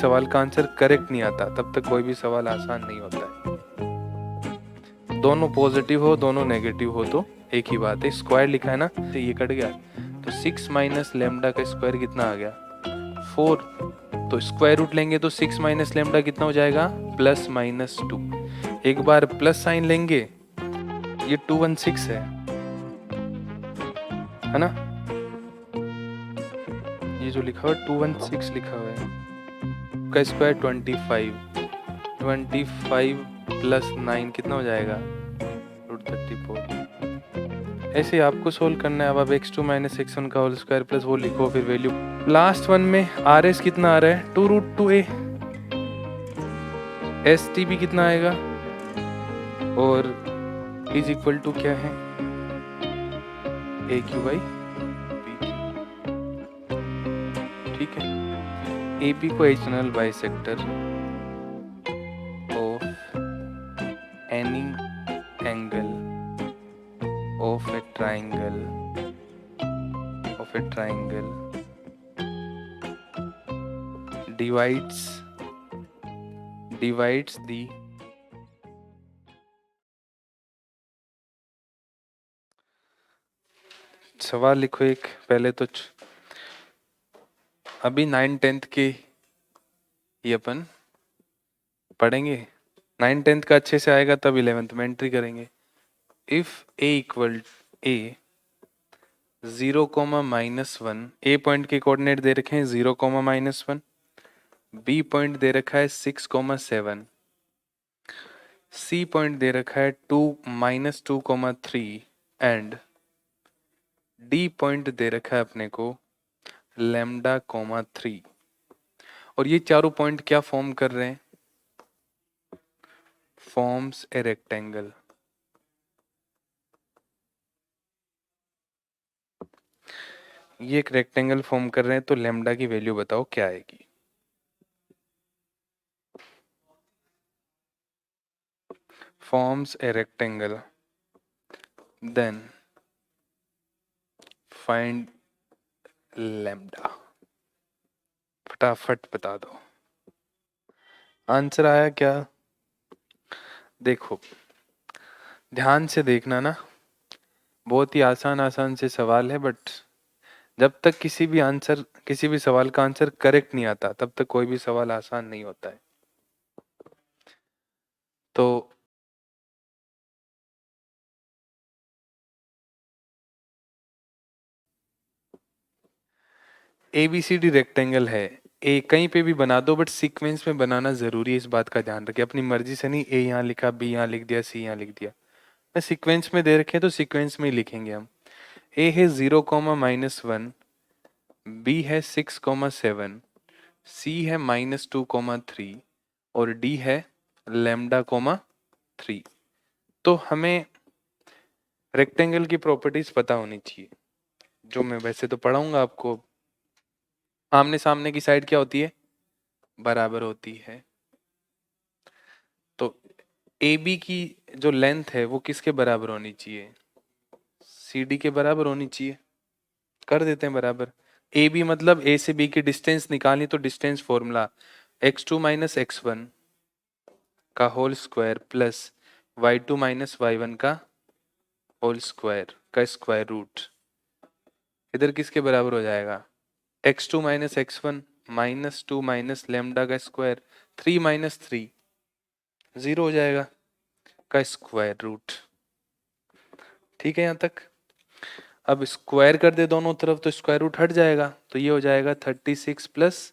सवाल का answer correct नहीं आता तब तक कोई भी सवाल आसान नहीं होता है। दोनों पॉजिटिव हो दोनों नेगेटिव हो तो एक ही बात है। स्क्वायर लिखा है ना, तो ये कट गया, तो 6 माइनस लेमडा का स्क्वायर कितना आ गया 4। तो स्क्वायर रूट लेंगे तो 6 माइनस लेमडा कितना हो जाएगा +-2। एक बार प्लस साइन लेंगे, ये 216 है ना, ये जो लिखा हुआ है 216 लिखा हुआ है, का स्क्वायर 25 +9 कितना हो जाएगा √34। ऐसे आपको सोल्व करना है। अब आप x2 - x1 का होल स्क्वायर प्लस वो लिखो, फिर वैल्यू लास्ट वन में RS कितना आ रहा है 2√2a, ST भी कितना आएगा और इज इक्वल टू क्या है AQ/BQ। ठीक है, AB को external bisector of any angle of a triangle divides the सवाल लिखो एक पहले तो अभी 9th-10th के ये अपन पढ़ेंगे। 9th-10th का अच्छे से आएगा तब 11th में एंट्री करेंगे। If a equal a 0, -1, a point के कोऑर्डिनेट दे रखे हैं 0, -1, b पॉइंट दे रखा है 6, 7, c पॉइंट दे रखा है 2, -2, 3 एंड d पॉइंट दे रखा है अपने को लैम्डा, 3। और ये चारों पॉइंट क्या फॉर्म कर रहे हैं, फॉर्म्स ए रेक्टेंगल। ये एक रेक्टेंगल फॉर्म कर रहे हैं, तो लैम्डा की वैल्यू बताओ क्या आएगी। Forms a rectangle, then find lambda. फटाफट बता दो आंसर आया क्या। देखो ध्यान से देखना ना, बहुत ही आसान से सवाल है, बट जब तक किसी भी सवाल का आंसर करेक्ट नहीं आता तब तक कोई भी सवाल आसान नहीं होता है। तो ABCD रेक्टेंगल है, ए कहीं पे भी बना दो बट सीक्वेंस में बनाना जरूरी है, इस बात का ध्यान रखें। अपनी मर्जी से नहीं, ए यहाँ लिखा, बी यहाँ लिख दिया, सी यहाँ लिख दिया। सीक्वेंस में दे रखे तो सीक्वेंस में ही लिखेंगे हम। ए है 0, -1, बी है 6, 7, सी है -2, 3 और डी है लैम्डा, 3। तो हमें रेक्टेंगल की प्रॉपर्टीज पता होनी चाहिए, जो मैं वैसे तो पढ़ाऊंगा आपको। आमने सामने की साइड क्या होती है, बराबर होती है। तो AB की जो लेंथ है वो किसके बराबर होनी चाहिए, CD के बराबर होनी चाहिए। कर देते हैं बराबर। AB मतलब A से B की डिस्टेंस निकालनी, तो डिस्टेंस फॉर्मूला x2 - x1 का whole square plus y2 - y1 का होल स्क्वायर का स्क्वायर रूट, इधर किसके बराबर हो जाएगा x2 - x1 -2 माइनस लैम्डा का स्क्वायर 3 - 3 0 हो जाएगा का स्क्वायर रूट। ठीक है यहाँ तक। अब स्क्वायर कर दे दोनों तरफ तो स्क्वायर रूट हट जाएगा, तो ये हो जाएगा 36 +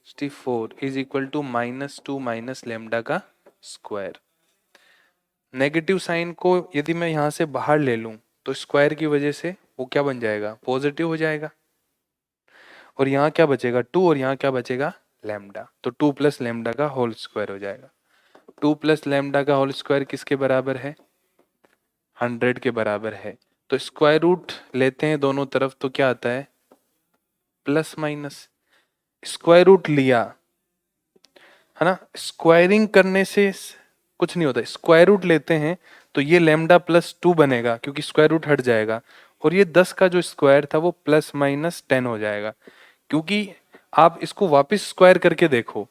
64 is equal to -2 minus lambda का स्क्वायर। नेगेटिव साइन को यदि मैं यहाँ से बाहर ले लूं तो स्क्वायर की वजह से वो क्या बन जाएगा, पॉजिटिव हो जाएगा। और यहाँ क्या बचेगा 2 और यहाँ क्या बचेगा लैम्डा, तो 2 + लैम्डा का होल स्क्वायर हो जाएगा। 2 + लैम्डा का होल स्क्वायर किसके बराबर है, 100 के बराबर है। तो स्क्वायर रूट लेते हैं दोनों तरफ तो क्या आता है प्लस माइनस। स्क्वायर रूट लिया है ना, स्क्वायरिंग करने से कुछ नहीं होता, स्क्वायर रूट लेते हैं तो ये लैम्डा +2 बनेगा क्योंकि स्क्वायर रूट हट जाएगा, और ये 10 का जो स्क्वायर था वो +-10 हो जाएगा। क्योंकि आप इसको वापस स्क्वायर करके देखो,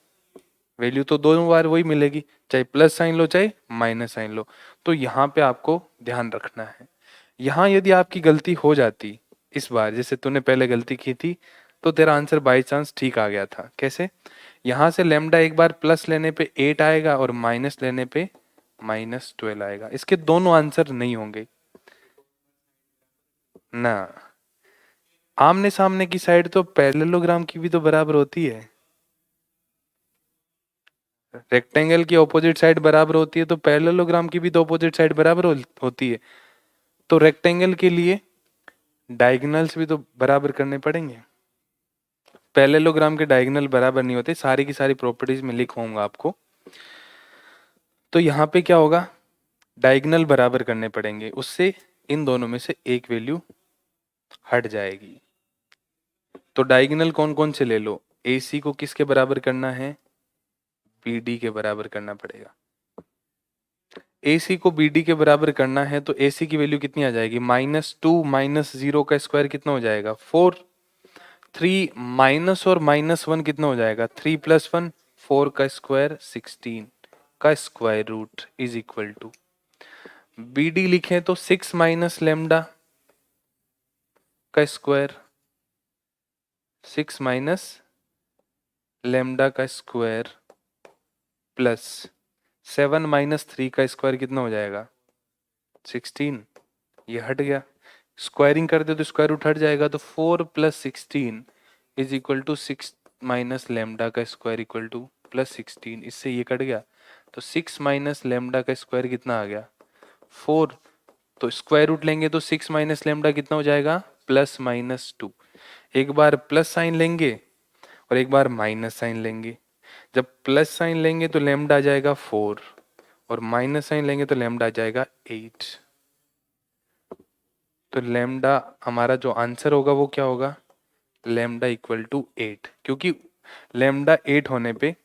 वैल्यू तो दोनों बार वही मिलेगी, चाहे प्लस साइन लो चाहे माइनस साइन लो। तो यहाँ पे आपको ध्यान रखना है। यहाँ यदि आपकी गलती हो जाती इस बार, जैसे तूने पहले गलती की थी, तो तेरा आंसर बाई चांस ठीक आ गया था। कैसे? यहाँ से लेमडा एक बार प्लस लेने पे 8 आएगा और माइनस लेने पे -12 आएगा। इसके दोनों आंसर नहीं होंगे ना। आमने सामने की साइड तो पैरेललोग्राम की भी तो बराबर होती है। रेक्टेंगल की ऑपोजिट साइड बराबर होती है तो पैरेललोग्राम की भी तो ऑपोजिट साइड बराबर होती है। तो रेक्टेंगल के लिए डायगोनल्स भी तो बराबर करने पड़ेंगे। पैरेललोग्राम के डायगोनल बराबर नहीं होते, सारी की सारी प्रॉपर्टीज में लिखूंगा आपको। तो यहाँ पे क्या होगा, डायगोनल बराबर करने पड़ेंगे, उससे इन दोनों में से एक वैल्यू हट जाएगी। तो डायगोनल कौन कौन से ले लो, AC को किसके बराबर करना है, BD के बराबर करना पड़ेगा। AC को BD के बराबर करना है तो AC की वैल्यू कितनी आ जाएगी, -2 -0 का स्क्वायर कितना हो जाएगा 4, 3 माइनस और -1 कितना हो जाएगा 3 + 1 4 का स्क्वायर 16 का square root is equal to, BD लिखें तो 6 माइनस लेमडा का स्क्वायर, 6 माइनस लेमडा का स्क्वायर प्लस 7 माइनस 3 का स्क्वायर कितना हो जाएगा 16। ये हट गया, स्क्वायरिंग कर दे तो स्क्वायर रूट हट जाएगा। तो 4 + 16 is equal to 6 minus lambda का स्क्वायर इक्वल टू +16। इससे ये कट गया तो 6 माइनस लेमडा का स्क्वायर कितना आ गया 4। तो स्क्वायर रूट लेंगे तो 6 माइनस लेमडा कितना हो जाएगा +-2। एक बार प्लस साइन लेंगे और एक बार माइनस साइन लेंगे। जब प्लस साइन लेंगे तो लेमडा आ जाएगा 4 और माइनस साइन लेंगे तो लेमडा आ जाएगा 8। तो लेमडा हमारा जो आंसर होगा वो क्या होगा, लेमडा इक्वल टू 8। क्योंकि लेमडा 8 होने पे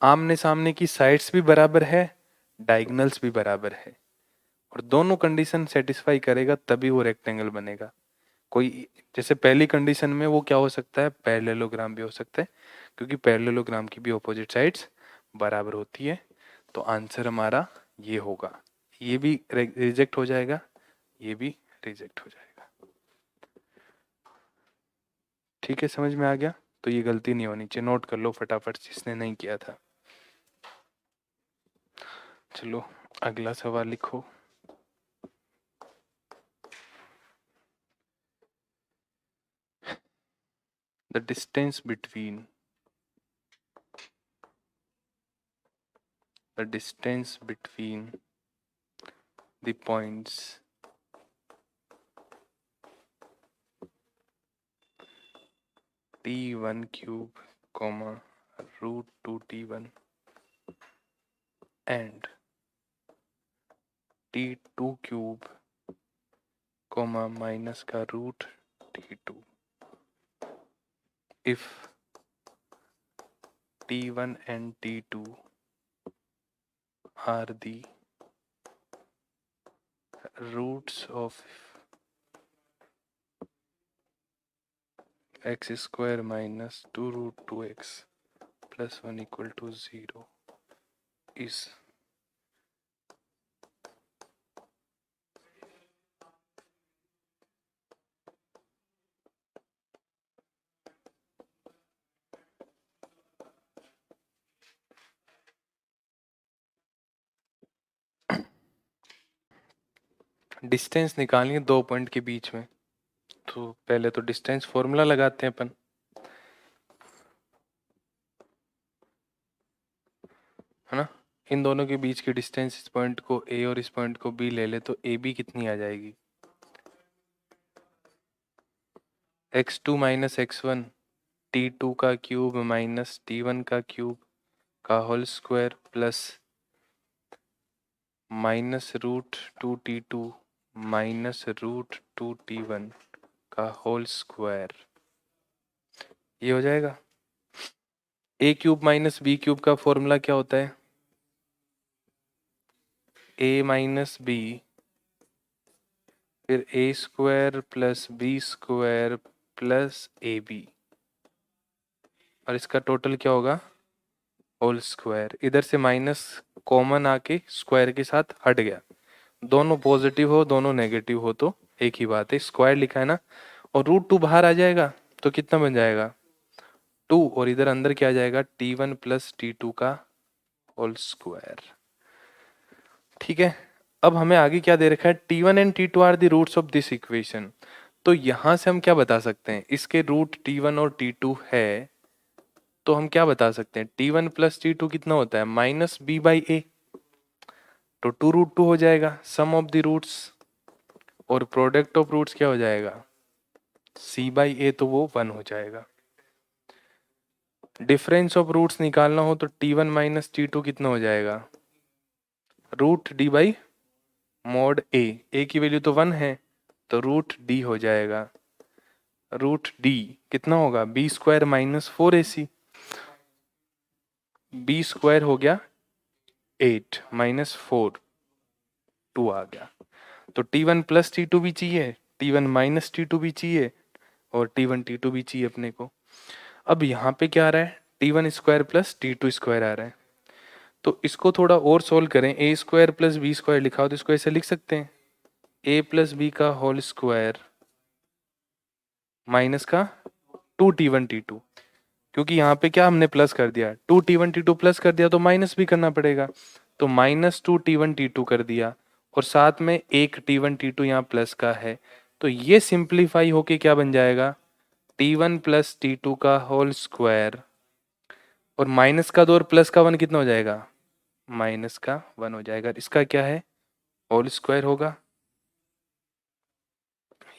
आमने सामने की साइड्स भी बराबर है, डायगोनल्स भी बराबर है, और दोनों कंडीशन सेटिस्फाई करेगा तभी वो रेक्टेंगल बनेगा। कोई जैसे पहली कंडीशन में वो क्या हो सकता है, पैरेललोग्राम भी हो सकता है, क्योंकि पैरेललोग्राम की भी ऑपोजिट साइड्स बराबर होती है। तो आंसर हमारा ये होगा, ये भी रिजेक्ट हो जाएगा, ये भी रिजेक्ट हो जाएगा। ठीक है, समझ में आ गया? तो ये गलती नहीं होनी चाहिए, नोट कर लो फटाफट जिसने नहीं किया था। चलो अगला सवाल लिखो। The distance between the points t1 cube, √2t1 and t2 cube, minus का √t2 if t1 and t2 are the roots of x square minus 2√2x plus 1 equal to 0 is distance निकालनी है दो पॉइंट के बीच में। तो पहले तो distance formula लगाते हैं अपन, है ना। इन दोनों के बीच की डिस्टेंस, इस पॉइंट को A और इस पॉइंट को B ले ले तो AB कितनी आ जाएगी, x2 माइनस x1 t2 का क्यूब माइनस t1 का क्यूब का whole square plus -√2t2 minus √2t1 का होल स्क्वायर। ये हो जाएगा। a³ माइनस b³ का फॉर्मूला क्या होता है, a माइनस b फिर a² plus b² plus ab, और इसका टोटल क्या होगा होल स्क्वायर, इधर से माइनस कॉमन आके स्क्वायर के साथ हट गया, दोनों पॉजिटिव हो दोनों नेगेटिव हो तो एक ही बात है, स्क्वायर लिखा है ना। और रूट टू बाहर आ जाएगा तो कितना बन जाएगा 2, और इधर अंदर क्या आ जाएगा t1 प्लस t2 का होल स्क्वायर। ठीक है, अब हमें आगे क्या दे रखा है, t1 and t2 are the roots of this equation. तो यहां से हम क्या बता सकते हैं, इसके रूट t1 और t2 है, तो हम क्या बता सकते हैं t1 प्लस t2 कितना होता है माइनस b बाई ए, तो 2√2 हो जाएगा सम ऑफ द रूट्स, और प्रोडक्ट ऑफ रूट्स क्या हो जाएगा c बाई ए, तो वो 1 हो जाएगा। डिफरेंस ऑफ रूट्स निकालना हो तो t1 माइनस t2 कितना हो जाएगा रूट d बाई मॉड ए की वैल्यू तो 1 है तो रूट d हो जाएगा, रूट d कितना होगा B square minus 4ac, B square हो गया 8 माइनस 4 2 आ गया। तो t1 प्लस t2 भी चाहिए, t1 माइनस t2 भी चाहिए, और t1 t2 भी चाहिए अपने को। अब यहाँ पे क्या आ रहा है t1 square plus t2 square आ रहा है, तो इसको थोड़ा और सोल्व करें, ए स्क्वायर प्लस बी स्क्वायर लिखा हो तो इसको ऐसे लिख सकते हैं ए प्लस बी का होल स्क्वायर माइनस का 2t1 t2, क्योंकि यहाँ पे क्या हमने प्लस कर दिया 2t1 t2 प्लस कर दिया तो माइनस भी करना पड़ेगा, तो माइनस 2t1 t2 कर दिया, और साथ में एक t1 t2 यहाँ प्लस का है, तो ये सिंप्लीफाई होके क्या बन जाएगा t1 प्लस t2 का होल स्क्वायर, और माइनस का 2 और प्लस का 1 कितना हो जाएगा माइनस का 1 हो जाएगा, इसका क्या है होल स्क्वायर होगा।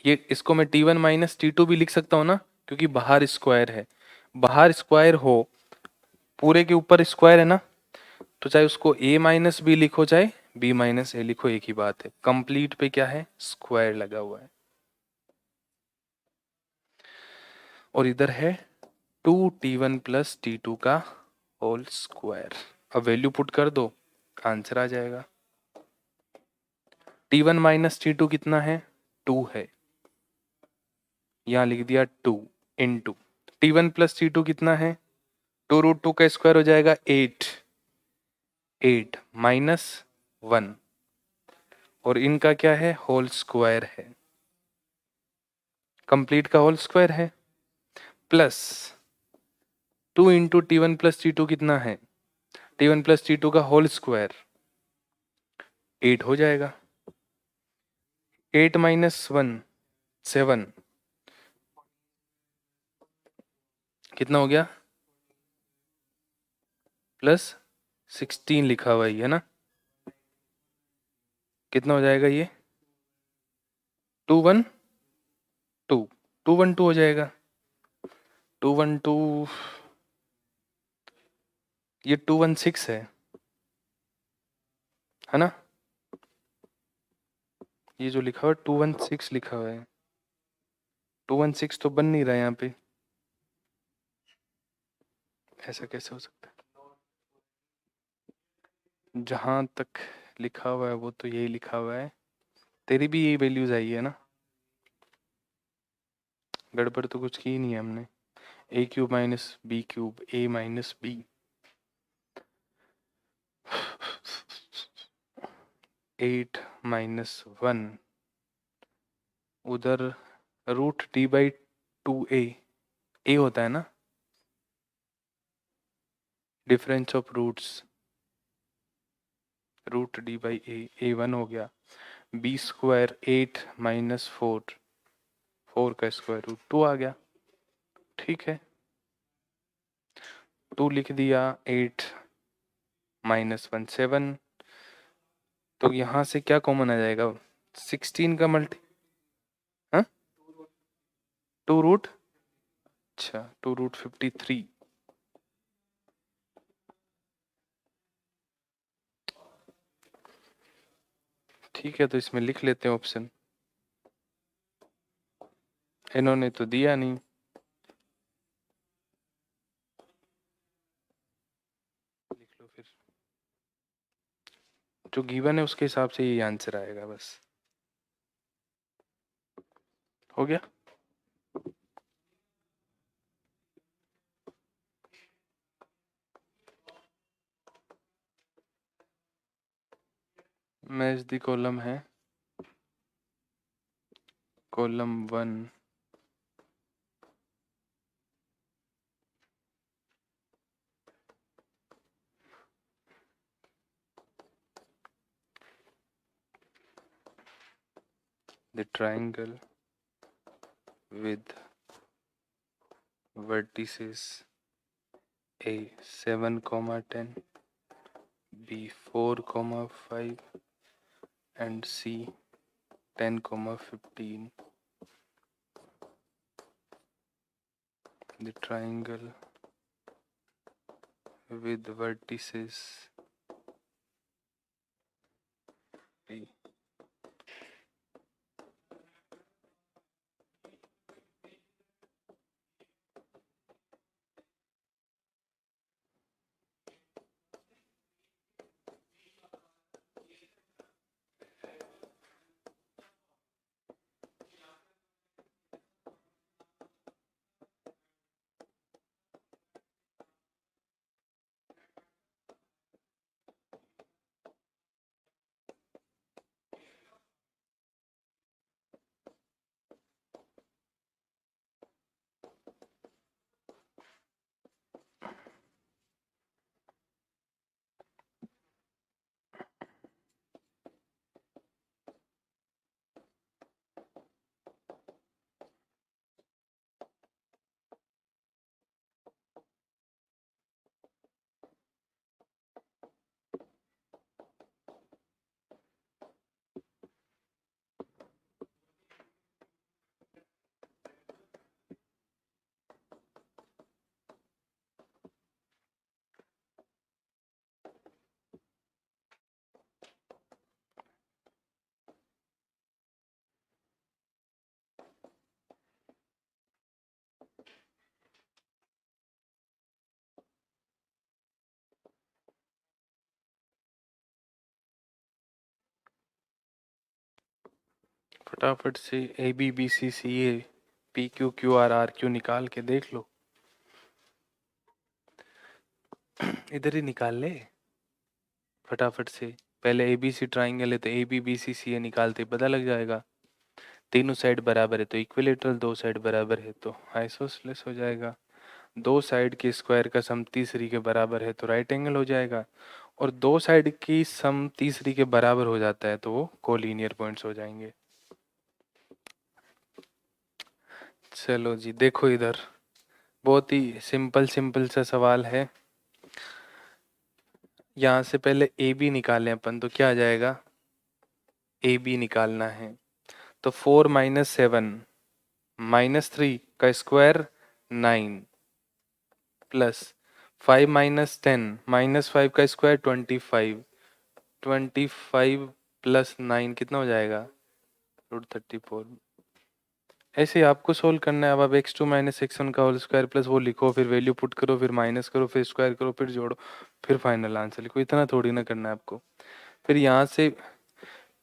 ये इसको मैं t1 माइनस t2 भी लिख सकता हूँ ना, क्योंकि बाहर स्क्वायर है, बाहर स्क्वायर हो पूरे के ऊपर स्क्वायर है ना, तो चाहे उसको a माइनस बी लिखो चाहे b माइनस ए लिखो एक ही बात है, कंप्लीट पे क्या है स्क्वायर लगा हुआ है। और इधर है 2t1 प्लस t2 का होल स्क्वायर, अब वैल्यू पुट कर दो आंसर आ जाएगा। t1 माइनस t2 कितना है 2 है, यहां लिख दिया 2 इंटू t1 प्लस t2 कितना है 2√2 का स्क्वायर हो जाएगा 8, 8 माइनस 1, और इनका क्या है होल स्क्वायर है, कंप्लीट का होल स्क्वायर है, plus 2 into t1 plus t2 कितना है t1 प्लस t2 का होल स्क्वायर 8 हो जाएगा, 8 माइनस 1 7, कितना हो गया प्लस 16 लिखा हुआ ही है ना, कितना हो जाएगा ये 212 212 हो जाएगा 212, ये 216 है ना, ये जो लिखा हुआ है 216 लिखा हुआ है, 216 तो बन नहीं रहा है यहाँ पे, ऐसा कैसे हो सकता है, जहां तक लिखा हुआ है वो तो यही लिखा हुआ है, तेरी भी यही वैल्यूज आई है ना, गड़बड़ तो कुछ की ही नहीं है हमने, ए क्यूब माइनस बी क्यूब ए माइनस बी, 8 माइनस 1, उधर रूट डी बाई 2a, ए होता है ना difference of roots, root D by A 1 हो गया, बी स्क्वायर 8 माइनस 4, 4 का स्क्वायर रूट 2 आ गया, ठीक है 2 लिख दिया, 8 माइनस 1 7, तो यहाँ से क्या कॉमन आ जाएगा 16 का मल्टी, हाँ 2 रूट, अच्छा 2√53, ठीक है तो इसमें लिख लेते हैं ऑप्शन, इन्होंने तो दिया नहीं, लिख लो फिर, जो गिवन है उसके हिसाब से ये आंसर आएगा, बस हो गया। मैच द कॉलम है column 1 the triangle with vertices A 7, 10, B 4, 5 and C 10, 15. The triangle with vertices A फटाफट से A B B C C A P Q Q R R Q निकाल के देख लो। इधर ही निकाल ले फटाफट से। पहले ए बी सी ट्राइंगल है तो A B B C C ए निकालते ही पता लग जाएगा। तीनों साइड बराबर है तो इक्विलेटरल, दो साइड बराबर है तो आइसोसेलेस हो जाएगा। दो साइड के स्क्वायर का सम तीसरी के बराबर है तो राइट एंगल हो जाएगा। और दो साइड की सम तीसरी के बराबर हो जाता है तो वो कोलिनियर पॉइंट्स हो जाएंगे। चलो जी देखो इधर, बहुत ही सिंपल सिंपल सा सवाल है। यहाँ से पहले ए बी निकालें अपन तो क्या आ जाएगा, ए बी निकालना है तो 4 - 7 -3 का स्क्वायर 9 प्लस 5 - 10 -5 का स्क्वायर 25, 25 प्लस 9 कितना हो जाएगा √34। ऐसे आपको सोल्व करना है। अब आप x2 - x1 का होल स्क्वायर प्लस वो लिखो, फिर वैल्यू पुट करो, फिर माइनस करो, फिर स्क्वायर करो, फिर जोड़ो, फिर फाइनल आंसर लिखो। इतना थोड़ी ना करना है आपको। फिर यहाँ से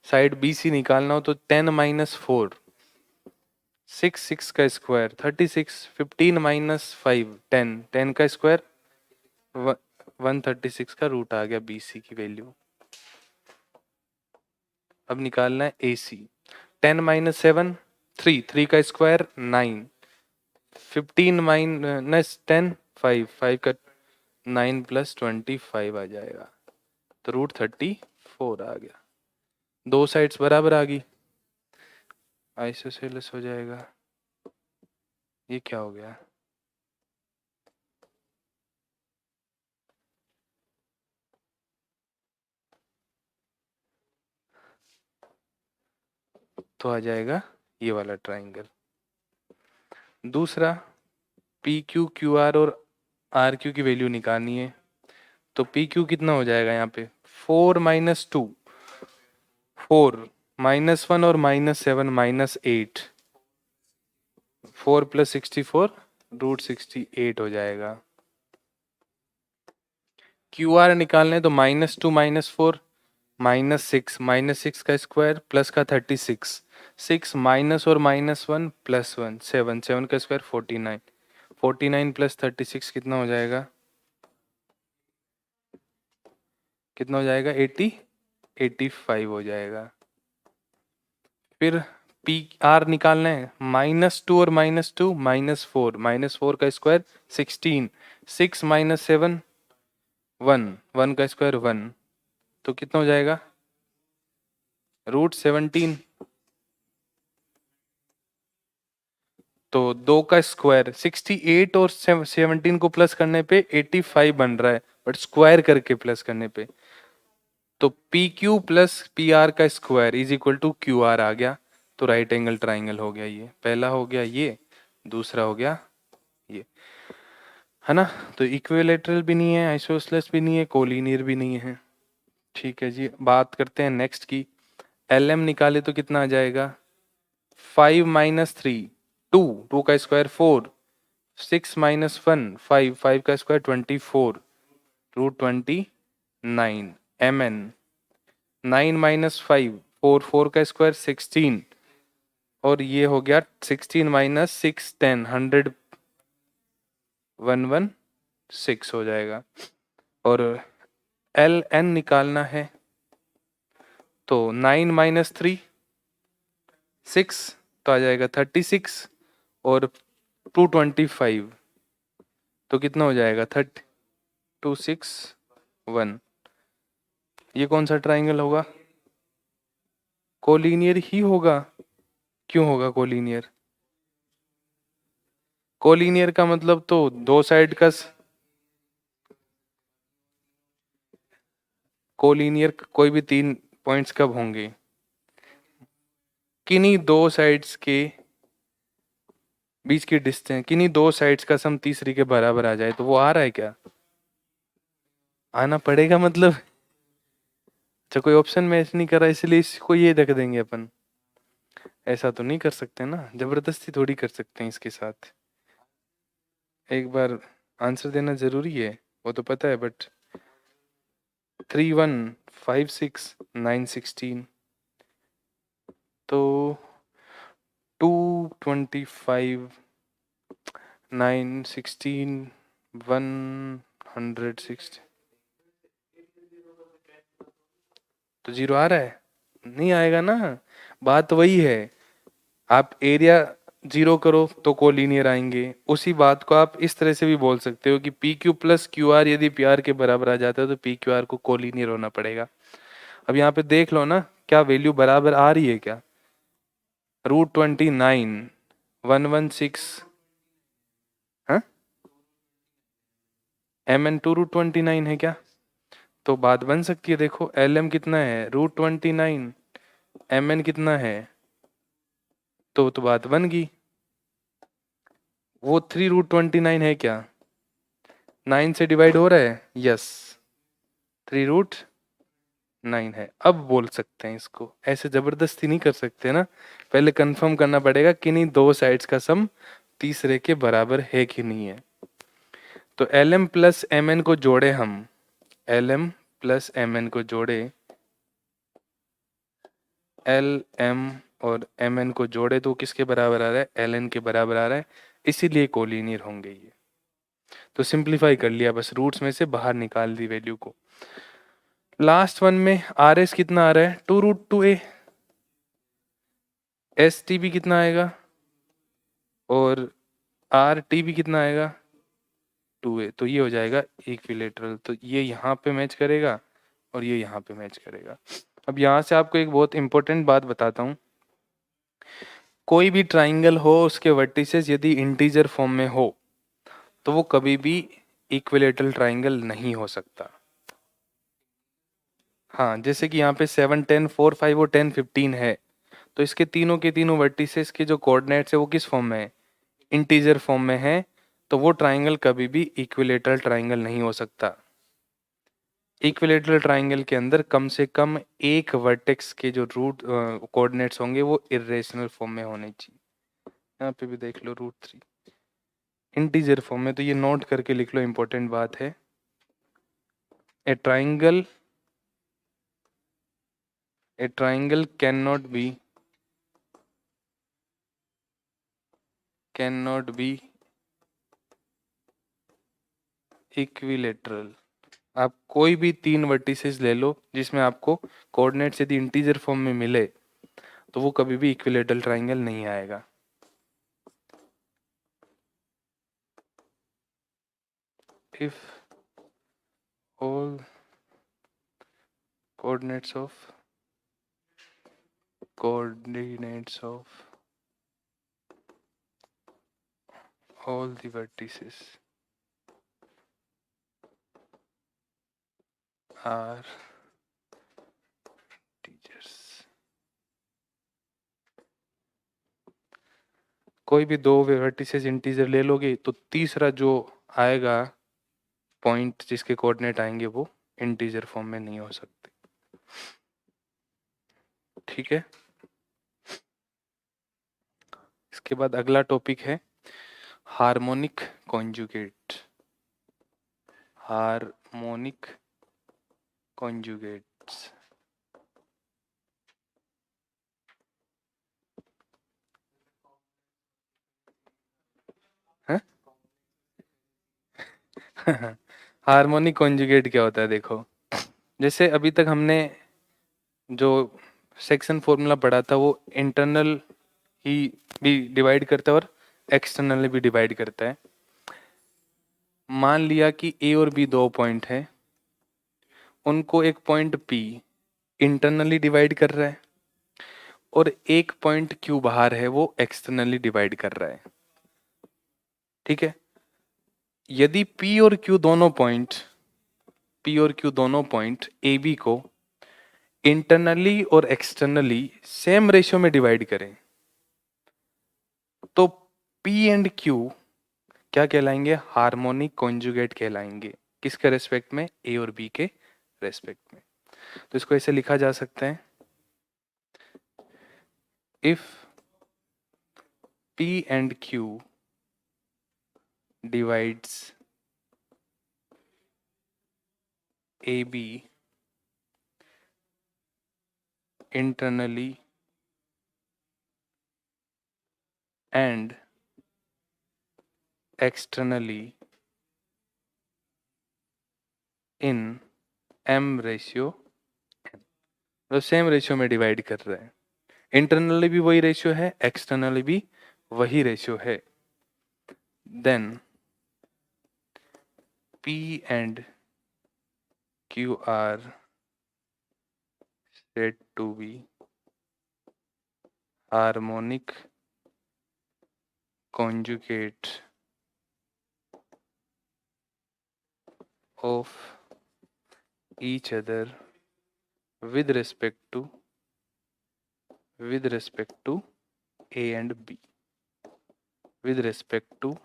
साइड बी सी निकालना हो तो 10 - 4 6, 6 का स्क्वायर 36, 15 - 5 10, 10 का स्क्वायर 136 का रूट आ गया बी सी की वैल्यू। अब निकालना है ए सी। 10 - 7 3, 3 का स्क्वायर 9, 15 - 10 5, 5 का 9 प्लस 25 आ जाएगा तो √34 आ गया। दो साइड्स बराबर आ गई, आइसोसेलेस हो जाएगा। ये क्या हो गया, तो आ जाएगा ये वाला ट्राइंगल। दूसरा पी क्यू क्यू आर और आर क्यू की वैल्यू निकालनी है तो पी क्यू कितना हो जाएगा यहाँ पे 4 - 2 4 -1 और -7 -8 4 + 64 √68 हो जाएगा। क्यू आर निकालने तो -2 -4 -6 का स्क्वायर प्लस का 36 6 माइनस और -1 प्लस 1 7 7 का स्क्वायर 49 49 प्लस 36 कितना हो जाएगा, कितना हो जाएगा 80 85 हो जाएगा। फिर पी आर निकालना है, -2 और -2 -4, -4 का स्क्वायर 16, 6 - 7 1, 1 का स्क्वायर 1, तो कितना हो जाएगा √17। तो 2 का स्क्वायर 68 और 17 को प्लस करने पे 85 बन रहा है, बट स्क्वायर करके प्लस करने पे तो P Q plus P R का square is equal to Q R आ गया। तो राइट एंगल ट्राइंगल हो गया, ये पहला हो गया, ये दूसरा हो गया ये, है ना। तो इक्विलैटरल भी नहीं है, आइसोसेलेस भी नहीं है, कोलिनियर भी नहीं है। ठीक है जी, बात करते हैं नेक्स्ट की। एल एम निकाले तो कितना आ जाएगा 5 - 3 2, 2 का स्क्वायर 4, 6 - 1 5, 5 का स्क्वायर 24 √29 mn, 9 - 5 4, 4 का स्क्वायर 16, और ये हो गया 16 - 6 10 100 116 हो जाएगा। और एल एन निकालना है तो 9 - 3 6 तो आ जाएगा 36, और 225 तो कितना हो जाएगा 261। ये कौन सा ट्राइंगल होगा, कोलिनियर ही होगा। क्यों होगा कोलिनियर, कोलिनियर का मतलब तो दो साइड का कोलिनियर कोई भी 3 पॉइंट्स कब होंगे, किन्हीं दो साइड्स के बीच की डिस्टेंस, किन्हीं दो साइड्स का सम तीसरी के बराबर आ जाए, तो वो आ रहा है क्या, आना पड़ेगा मतलब। अच्छा कोई ऑप्शन मैच नहीं कर रहा इसलिए इसको ये रख देंगे अपन, ऐसा तो नहीं कर सकते ना, जबरदस्ती थोड़ी कर सकते हैं इसके साथ। एक बार आंसर देना जरूरी है वो तो पता है, बट 3 1 5 6 9 16 तो 225 9 16 160 तो जीरो आ रहा है, नहीं आएगा ना। बात वही है, आप एरिया जीरो करो तो कोलिनियर आएंगे। उसी बात को आप इस तरह से भी बोल सकते हो कि P Q plus Q R यदि पी आर के बराबर आ जाता है तो पी क्यू आर को कोलिनियर होना पड़ेगा। अब यहाँ पे देख लो ना क्या वैल्यू बराबर आ रही है क्या, √29 116 हाँ mn2 √29 है क्या, तो बात बन सकती है। देखो एल एम कितना है √29, mn कितना है, तो बात बन गई। वो 3 √29 है क्या, 9 से डिवाइड हो रहा है, यस 3 √9 है। अब बोल सकते हैं इसको, ऐसे जबरदस्ती नहीं कर सकते ना, पहले कंफर्म करना पड़ेगा कि नहीं दो साइड्स का सम तीसरे के बराबर है कि नहीं है। तो L M plus M N को जोड़े हम, L M plus M N को जोड़े, एल एम और एम एन को जोड़े तो किसके बराबर आ रहा है, एल एन के बराबर आ रहा है, इसीलिए कोलिनियर होंगे ये। तो सिंप्लीफाई कर लिया, बस रूट्स में से बाहर निकाल दी वैल्यू को। लास्ट वन में आर एस कितना आ रहा है 2 √2a, एस टी भी कितना आएगा और आर टी भी कितना आएगा 2a, तो ये हो जाएगा इक्विलेटरल। तो ये यहाँ पे मैच करेगा और ये यहाँ पे मैच करेगा। अब यहाँ से आपको एक बहुत इंपॉर्टेंट बात बताता हूँ, कोई भी ट्राइंगल हो उसके वर्टिसेस यदि इंटीजर फॉर्म में हो तो वो कभी भी इक्विलेटरल ट्राइंगल नहीं हो सकता। हाँ जैसे कि यहाँ पे 7 10 4 5 और 10 15 है, तो इसके तीनों के तीनों वर्टिसेस के जो कोऑर्डिनेट्स है वो किस फॉर्म में है, इंटीजर फॉर्म में है, तो वो ट्राइंगल कभी भी इक्विलेटरल ट्राइंगल नहीं हो सकता। इक्विलेटरल ट्राइंगल के अंदर कम से कम एक वर्टेक्स के जो रूट कोऑर्डिनेट्स होंगे वो इरेशनल फॉर्म में होने चाहिए। यहाँ पे भी देख लो √3 इंटीजर फॉर्म में, तो ये नोट करके लिख लो, इंपॉर्टेंट बात है। ए ट्राइंगल cannot be equilateral आप कोई भी 3 वर्टिसेस ले लो जिसमें आपको कोऑर्डिनेट्स यदि इंटीजर फॉर्म में मिले तो वो कभी भी इक्विलेटरल ट्राइंगल नहीं आएगा। If all coordinates of all the vertices are integers। कोई भी 2 वर्टिसेस इंटीजर ले लोगे तो तीसरा जो आएगा पॉइंट जिसके कोऑर्डिनेट आएंगे वो इंटीजर फॉर्म में नहीं हो सकते। ठीक है, इसके बाद अगला टॉपिक है harmonic conjugate. Harmonic conjugates. Harmonic conjugate क्या होता है? देखो, जैसे अभी तक हमने जो सेक्शन फॉर्मूला पढ़ा था वो इंटरनल ही भी डिवाइड करता है और एक्सटर्नली भी डिवाइड करता है। मान लिया कि ए और बी 2 पॉइंट है, उनको एक पॉइंट पी इंटरनली डिवाइड कर रहा है और एक पॉइंट क्यू बाहर है वो एक्सटर्नली डिवाइड कर रहा है। ठीक है, यदि पी और क्यू दोनों पॉइंट ए बी को इंटरनली और एक्सटर्नली सेम रेशियो में डिवाइड करें तो पी एंड क्यू क्या कहलाएंगे? हार्मोनिक कॉन्जुगेट कहलाएंगे। किसके रेस्पेक्ट में? ए और बी के रेस्पेक्ट में। तो इसको ऐसे लिखा जा सकता है, if P and Q divides A B internally and externally in m ratio, तो सेम रेशियो में डिवाइड कर रहे हैं। इंटरनली भी वही रेशियो है, एक्सटर्नली भी वही रेशियो है। Then P and Q are said to be harmonic conjugate of each other with respect to A and B, with respect to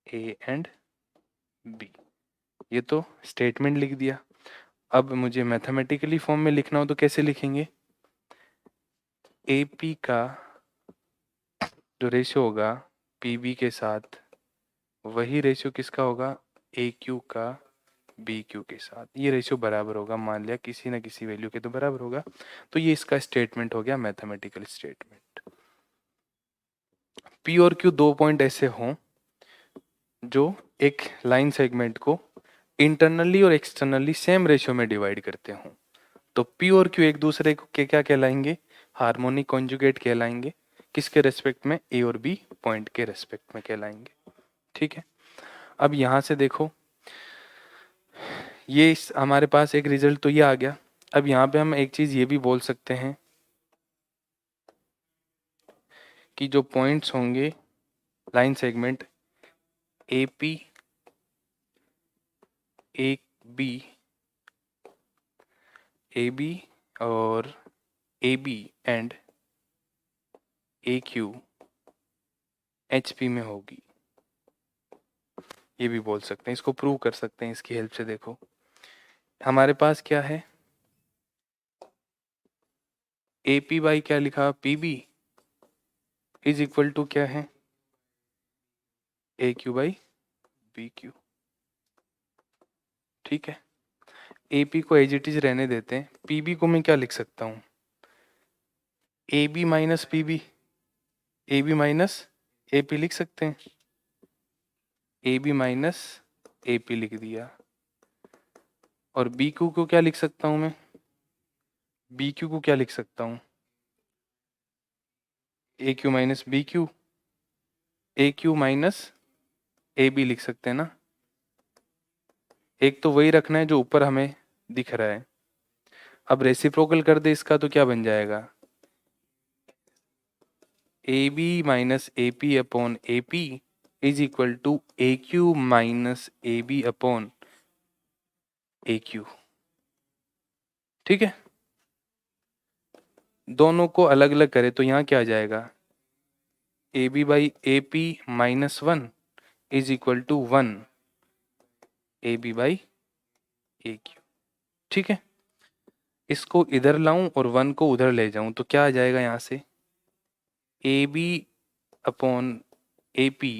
A and B। ये तो स्टेटमेंट लिख दिया। अब मुझे मैथमेटिकली फॉर्म में लिखना हो तो कैसे लिखेंगे? AP का जो रेशियो होगा PB के साथ वही रेशियो किसका होगा? AQ का BQ के साथ। ये रेशियो बराबर होगा, मान लिया किसी ना किसी वैल्यू के तो बराबर होगा। तो ये इसका स्टेटमेंट हो गया, मैथमेटिकल स्टेटमेंट। P और Q 2 पॉइंट ऐसे हों जो एक लाइन सेगमेंट को इंटरनली और एक्सटर्नली सेम रेशियो में डिवाइड करते हों तो P और Q एक दूसरे के क्या कहलाएंगे? हार्मोनिक कॉन्जुगेट कहलाएंगे। किसके रेस्पेक्ट में? A और B पॉइंट के रेस्पेक्ट में कहलाएंगे। ठीक है, अब यहां से देखो, ये हमारे पास एक रिजल्ट तो ये आ गया। अब यहाँ पे हम एक चीज ये भी बोल सकते हैं कि जो पॉइंट्स होंगे लाइन सेगमेंट AP AB और AB एंड AQ HP में होगी, ये भी बोल सकते हैं। इसको प्रूव कर सकते हैं इसकी हेल्प से। देखो हमारे पास क्या है, AP बाई क्या लिखा? PB इज इक्वल टू क्या है? AQ by BQ। ठीक है, AP को एज इट इज रहने देते हैं। PB को मैं क्या लिख सकता हूँ? AB minus PB, AB minus AP लिख सकते हैं। AB माइनस AP लिख दिया। और बी क्यू को क्या लिख सकता हूँ मैं? बी क्यू को क्या लिख सकता हूँ? A Q minus B Q, A Q minus A B लिख सकते हैं ना। एक तो वही रखना है जो ऊपर हमें दिख रहा है। अब रेसिप्रोकल कर दे इसका तो क्या बन जाएगा? A B minus A P upon A P is equal to A Q minus A B upon A Q. ठीक है, दोनों को अलग अलग करें तो यहाँ क्या आ जाएगा? A B by A P minus one is equal to one A B by A Q. ठीक है, इसको इधर लाऊं और वन को उधर ले जाऊं तो क्या आ जाएगा यहाँ से? A B upon A P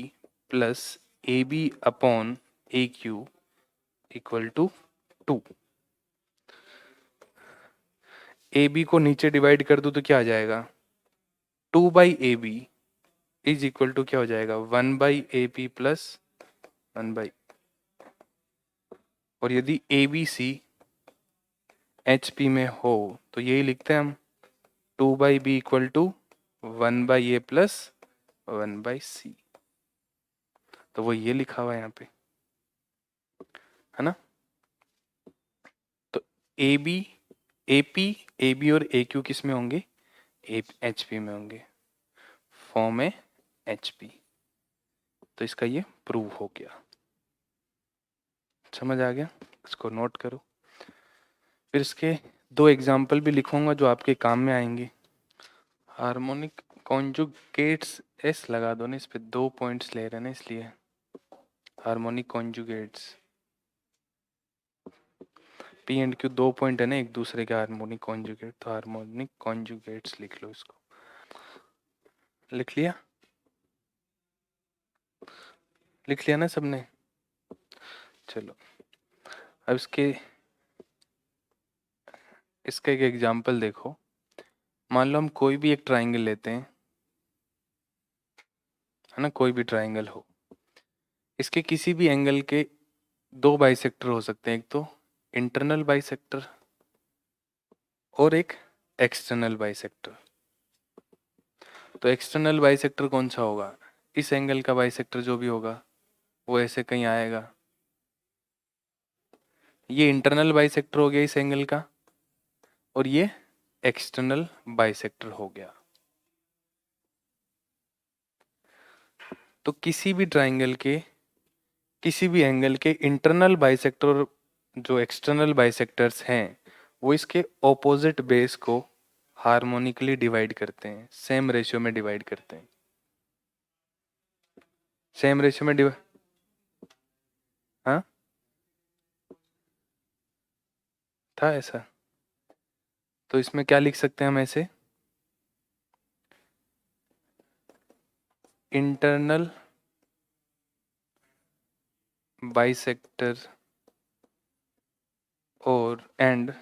plus A B upon A Q equal to two. A B को नीचे डिवाइड कर दूं तो क्या आ जाएगा? Two by A B is equal to क्या हो जाएगा? One by A P plus one by. और यदि A B C H P में हो तो यही लिखते हैं हम, two by B equal to one by A plus one by सी। तो वो ये लिखा हुआ है यहाँ पे, है ना। तो A B, A P, A B और ए क्यू किस में होंगे? एच पी में होंगे, फॉर्म है एच पी। तो इसका ये प्रूव हो गया। समझ आ गया? इसको नोट करो। फिर इसके दो एग्जाम्पल भी लिखूंगा जो आपके काम में आएंगे। हार्मोनिक कॉन्जुगेट्स, एस लगा दो ना इस पे, 2 पॉइंट्स ले रहे हैं ना इसलिए। Harmonic conjugates, P and Q 2 point है ना एक दूसरे के, हार्मोनिक कॉन्जुगेट, तो हार्मोनिक कॉन्जुगेट्स लिख लो इसको। लिख लिया? लिख लिया ना सबने? चलो अब इसका एक एग्जाम्पल देखो। मान लो हम कोई भी एक ट्राइंगल लेते हैं, है ना, कोई भी ट्राइंगल हो, इसके किसी भी एंगल के दो बाइसेक्टर हो सकते हैं, एक तो इंटरनल बाइसेक्टर और एक एक्सटर्नल बाइसेक्टर। तो एक्सटर्नल बाइसेक्टर कौन सा होगा? इस एंगल का बाइसेक्टर जो भी होगा वो ऐसे कहीं आएगा। ये इंटरनल बाइसेक्टर हो गया इस एंगल का, और ये एक्सटर्नल बाइसेक्टर हो गया। तो किसी भी ट्राइंगल के किसी भी एंगल के इंटरनल बाइसेक्टर जो एक्सटर्नल बाइसेक्टर्स हैं वो इसके ऑपोजिट बेस को हार्मोनिकली डिवाइड करते हैं, सेम रेशियो में डिवाइड करते हैं। सेम रेशियो में डिवाइड, हाँ था ऐसा। तो इसमें क्या लिख सकते हैं हम ऐसे? इंटरनल बाइसेक्टर और and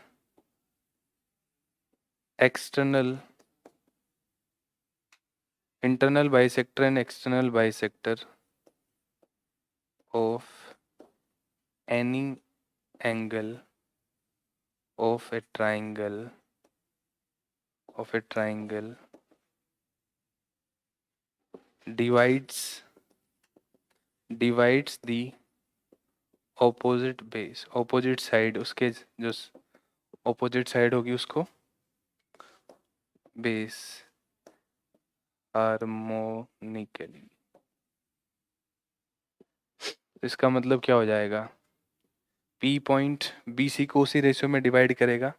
external, internal bisector and external bisector of any angle of a triangle divides the opposite base, opposite side, उसके जो opposite side होगी उसको base harmonically। इसका मतलब क्या हो जाएगा? P पॉइंट बी सी को उसी रेशियो में डिवाइड करेगा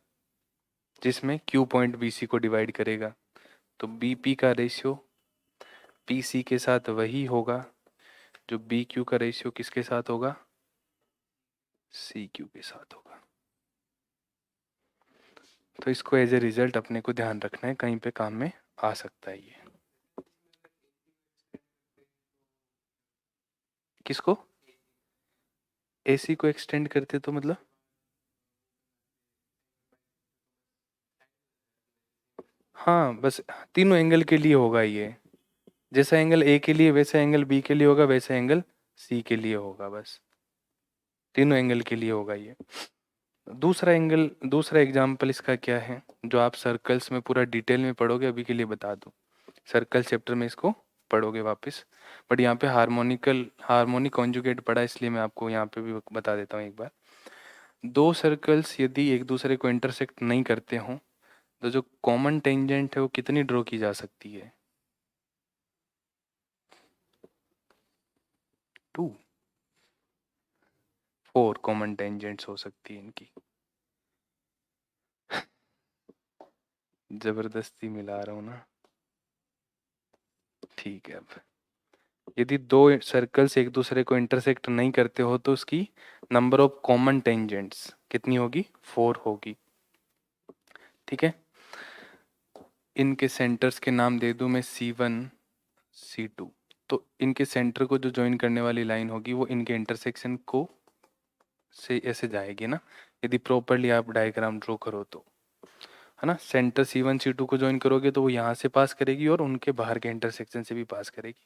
जिसमें Q पॉइंट बी सी को डिवाइड करेगा। तो बी पी का रेशियो पी सी के साथ वही होगा जो बी क्यू का रेशियो किसके साथ होगा? सी क्यू के साथ होगा। तो इसको एज ए रिजल्ट अपने को ध्यान रखना है, कहीं पे काम में आ सकता है ये। किसको? एसी को एक्सटेंड करते तो मतलब? हाँ बस तीनों एंगल के लिए होगा ये। जैसा एंगल ए के लिए वैसा एंगल बी के लिए होगा, वैसा एंगल सी के लिए होगा, बस तीनों एंगल के लिए होगा ये। दूसरा एंगल, दूसरा एग्जाम्पल इसका क्या है, जो आप सर्कल्स में पूरा डिटेल में पढ़ोगे, अभी के लिए बता दूं, सर्कल चैप्टर में इसको पढ़ोगे वापस, बट यहाँ पे हार्मोनिक कॉन्जुगेट पढ़ा, इसलिए मैं आपको यहाँ पे भी बता देता हूँ एक बार। दो सर्कल्स यदि एक दूसरे को इंटरसेक्ट नहीं करते हों, तो जो कॉमन टेंजेंट है वो कितनी ड्रॉ की जा सकती है? 2, 4 कॉमन टेंजेंट्स हो सकती है इनकी। जबरदस्ती मिला रहा हूँ ना, ठीक है। अब यदि दो सर्कल्स एक दूसरे को इंटरसेक्ट नहीं करते हो तो उसकी नंबर ऑफ कॉमन टेंजेंट्स कितनी होगी? 4 होगी, ठीक है। इनके सेंटर्स के नाम दे दूं मैं C1 C2। तो इनके सेंटर को जो ज्वाइन करने वाली लाइन होगी वो इनके इंटरसेक्शन को से ऐसे जाएगी ना, यदि प्रॉपरली आप डायग्राम ड्रॉ करो तो, है ना। सेंटर C1 C2 को ज्वाइन करोगे तो वो यहाँ से पास करेगी और उनके बाहर के इंटरसेक्शन से भी पास करेगी।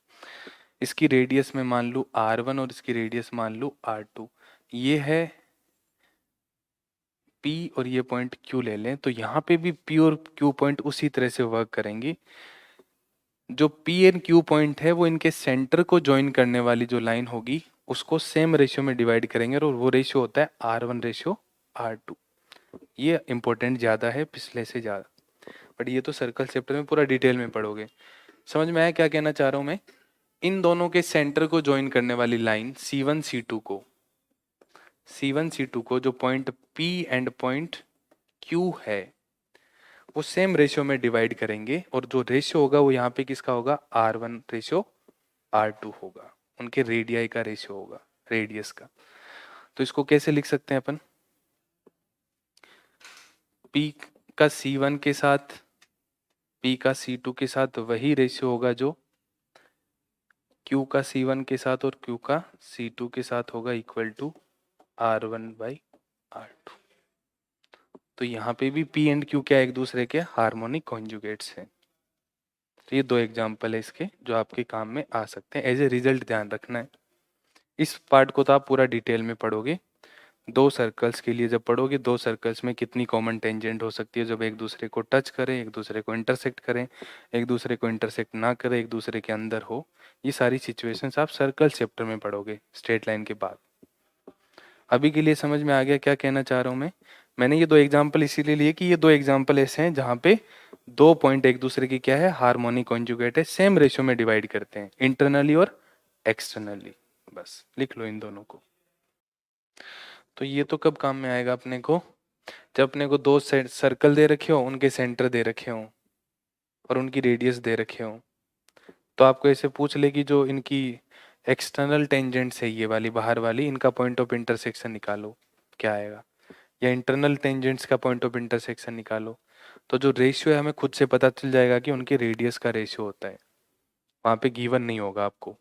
इसकी रेडियस में मान लूँ R1 और इसकी रेडियस मान लूँ R2। ये है P और ये पॉइंट Q ले लें, तो यहाँ पे भी P और Q पॉइंट उसी तरह से वर्क करेंगी। जो P एंड Q पॉइंट है वो इनके सेंटर को ज्वाइन करने वाली जो लाइन होगी उसको सेम रेशियो में डिवाइड करेंगे, और वो रेशियो होता है R1:R2। ये इंपॉर्टेंट ज़्यादा है पिछले से ज़्यादा, बट ये तो सर्कल चैप्टर में पूरा डिटेल में पढ़ोगे। समझ में आया क्या कहना चाह रहा हूँ मैं? इन दोनों के सेंटर को ज्वाइन करने वाली लाइन C1 C2 को जो point P and point Q है वो सेम रेशियो में डिवाइड करेंगे, और जो रेशियो होगा वो यहाँ पे किसका होगा? R1:R2 होगा, उनके रेडियाई का रेशियो होगा, रेडियस का। तो इसको कैसे लिख सकते हैं अपन? P का C1 के साथ, P का C2 के साथ वही रेशियो होगा जो Q का C1 के साथ और Q का C2 के साथ होगा, इक्वल टू R1/R2। तो यहाँ पे भी P एंड Q क्या एक दूसरे के हार्मोनिक कॉन्जुगेट्स हैं। तो ये दो एग्जाम्पल है इसके जो आपके काम में आ सकते हैं, एज ए रिजल्ट ध्यान रखना है। इस पार्ट को तो आप पूरा डिटेल में पढ़ोगे। दो सर्कल्स के लिए जब पढ़ोगे, दो सर्कल्स में कितनी कॉमन टेंजेंट हो सकती है जब एक दूसरे को टच करें, एक दूसरे को इंटरसेक्ट करें, एक दूसरे को इंटरसेक्ट ना करें, एक दूसरे के अंदर हो, ये सारी सिचुएशंस आप सर्कल चैप्टर में पढ़ोगे स्ट्रेट लाइन के बाद। अभी के लिए समझ में आ गया क्या कहना चाह रहा हूँ मैं? मैंने ये दो एग्जाम्पल इसीलिए लिए कि ये दो एग्जाम्पल ऐसे हैं जहाँ पे दो पॉइंट एक दूसरे की क्या है? हार्मोनिक कॉन्जुगेट है, सेम रेशियो में डिवाइड करते हैं, इंटरनली और एक्सटर्नली। बस लिख लो इन दोनों को। तो ये तो कब काम में आएगा अपने को? जब अपने को दो सर्कल दे रखे हो, उनके सेंटर दे रखे हो और उनकी रेडियस दे रखे हो, तो आपको ऐसे पूछ ले कि जो इनकी एक्सटर्नल टेंजेंट्स है, ये वाली बाहर वाली, इनका पॉइंट ऑफ इंटरसेक्शन निकालो, क्या आएगा? या इंटरनल टेंजेंट्स का पॉइंट ऑफ इंटरसेक्शन निकालो, तो जो रेशियो है हमें खुद से पता चल जाएगा कि उनके रेडियस का रेशियो होता है, वहाँ पे गिवन नहीं होगा आपको।